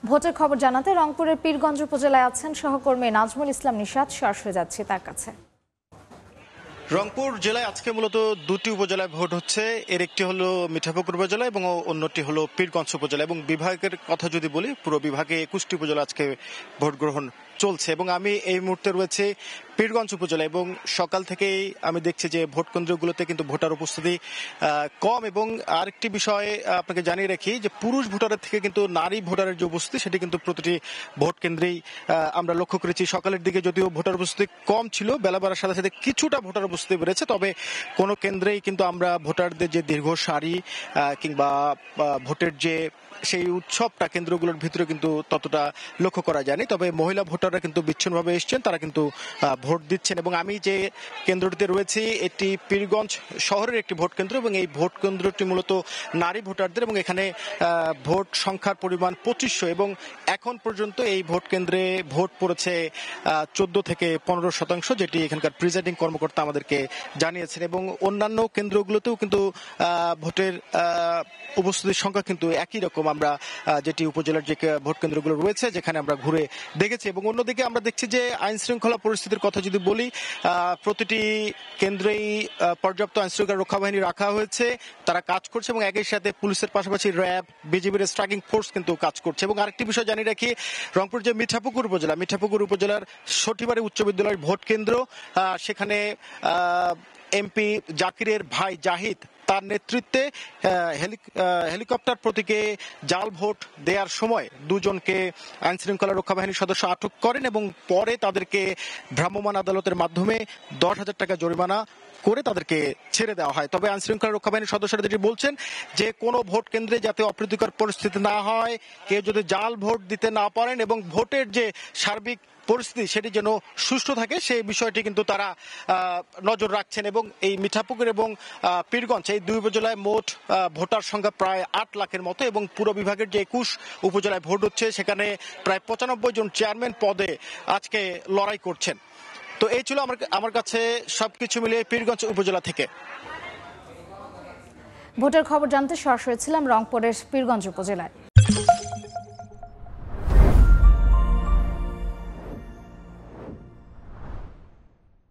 ভোটের খবর জানাতে রংপুরের পীরগঞ্জ উপজেলায় আছেন সহকর্মী নাজমুল ইসলাম নিশাত। সরাসরি যাচ্ছি তার কাছে। রংপুর জেলায় আজকে মূলত দুটি উপজেলায় ভোট হচ্ছে। এর একটি হলো মিঠাপুকুর উপজেলা এবং অন্যটি হলো পীরগঞ্জ উপজেলা। এবং বিভাগের কথা যদি বলি, পুরো বিভাগে 21টি উপজেলা আজকে ভোট গ্রহণ চলছে। এবং আমি এই মুহূর্তে রয়েছে পীরগঞ্জ উপজেলা এবং সকাল থেকেই আমি দেখছি যে ভোট কেন্দ্রগুলোতে কিন্তু ভোটার উপস্থিতি কম। এবং আরেকটি বিষয় আপনাকে জানিয়ে রাখি যে পুরুষ ভোটারের থেকে কিন্তু নারী ভোটারের যে উপস্থিতি সেটি কিন্তু প্রতিটি ভোট কেন্দ্রেই আমরা লক্ষ্য করেছি। সকালের দিকে যদিও ভোটার উপস্থিতি কম ছিল, বেলা বাড়ার সাথে সাথে কিছুটা ভোটার উপস্থিতি বেড়েছে, তবে কোনো কেন্দ্রেই কিন্তু আমরা ভোটারদের যে দীর্ঘ সারি কিংবা ভোটের যে সেই উৎসবটা কেন্দ্রগুলোর ভিতরে কিন্তু ততটা লক্ষ্য করা যায়নি। তবে মহিলা ভোটাররা কিন্তু বিচ্ছিন্নভাবে এসছেন, তারা কিন্তু ভোট দিচ্ছেন। এবং আমি যে কেন্দ্রটিতে রয়েছি এটি পীরগঞ্জ শহরের একটি ভোট কেন্দ্র এবং এই ভোট কেন্দ্রটি মূলত নারী ভোটারদের এবং এখানে ভোট সংখ্যার পরিমাণ 2500 এবং এখন পর্যন্ত এই ভোট কেন্দ্রে ভোট পড়েছে 14 থেকে 15%, যেটি এখানকার প্রিজাইডিং কর্মকর্তা আমাদেরকে জানিয়েছেন। এবং অন্যান্য কেন্দ্রগুলোতেও কিন্তু ভোটের উপস্থিতির সংখ্যা কিন্তু একই রকম। আমরা যেটি উপজেলার যে ভোট কেন্দ্রগুলো রয়েছে যেখানে আমরা ঘুরে দেখেছি। এবং অন্যদিকে আমরা দেখছি যে আইন শৃঙ্খলা পরিস্থিতির কথা যদি বলি, প্রতিটি কেন্দ্রেই পর্যাপ্ত আইন শৃঙ্খলা রক্ষা বাহিনী রাখা হয়েছে, তারা কাজ করছে এবং একই সাথে পুলিশের পাশাপাশি র্যাব, বিজিবির স্ট্রাইকিং ফোর্স কিন্তু কাজ করছে। এবং আরেকটি বিষয় জানিয়ে রাখি, রংপুর যে মিঠাপুকুর উপজেলার সঠিবাড়ি উচ্চ বিদ্যালয়ের ভোট কেন্দ্র, সেখানে এমপি জাকিরের ভাই জাহিদ তার নেতৃত্বে হেলিকপ্টার প্রতীকে জাল ভোট দেওয়ার সময় দুজনকে আইন শৃঙ্খলা রক্ষা বাহিনীর সদস্য আটক করেন এবং পরে তাদেরকে ভ্রাম্যমাণ আদালতের মাধ্যমে 10,000 টাকা জরিমানা করে তাদেরকে ছেড়ে দেওয়া হয়। তবে আইন শৃঙ্খলা রক্ষা বাহিনীর সদস্যরা যেটি বলছেন যে কোনো ভোট কেন্দ্রে যাতে অপ্রীতিকর পরিস্থিতি না হয়, কেউ যদি জাল ভোট দিতে না পারেন এবং ভোটের যে সার্বিক পরিস্থিতি সেটি যেন সুষ্ঠু থাকে সেই বিষয়টি কিন্তু তারা নজর রাখছেন। এবং এই মিঠাপুকুর এবং পীরগঞ্জ এই দুই উপজেলায় মোট ভোটার সংখ্যা প্রায় 8 লাখের মতো এবং পুরো বিভাগের যে 21 উপজেলায় ভোট হচ্ছে সেখানে প্রায় 95 জন চেয়ারম্যান পদে আজকে লড়াই করছেন। তো এই ছিল আমার কাছে সবকিছু মিলিয়ে পীরগঞ্জ উপজেলা থেকে। ভোটের খবর জানতে সরাসরি ছিলাম রংপুরের পীরগঞ্জ উপজেলায়।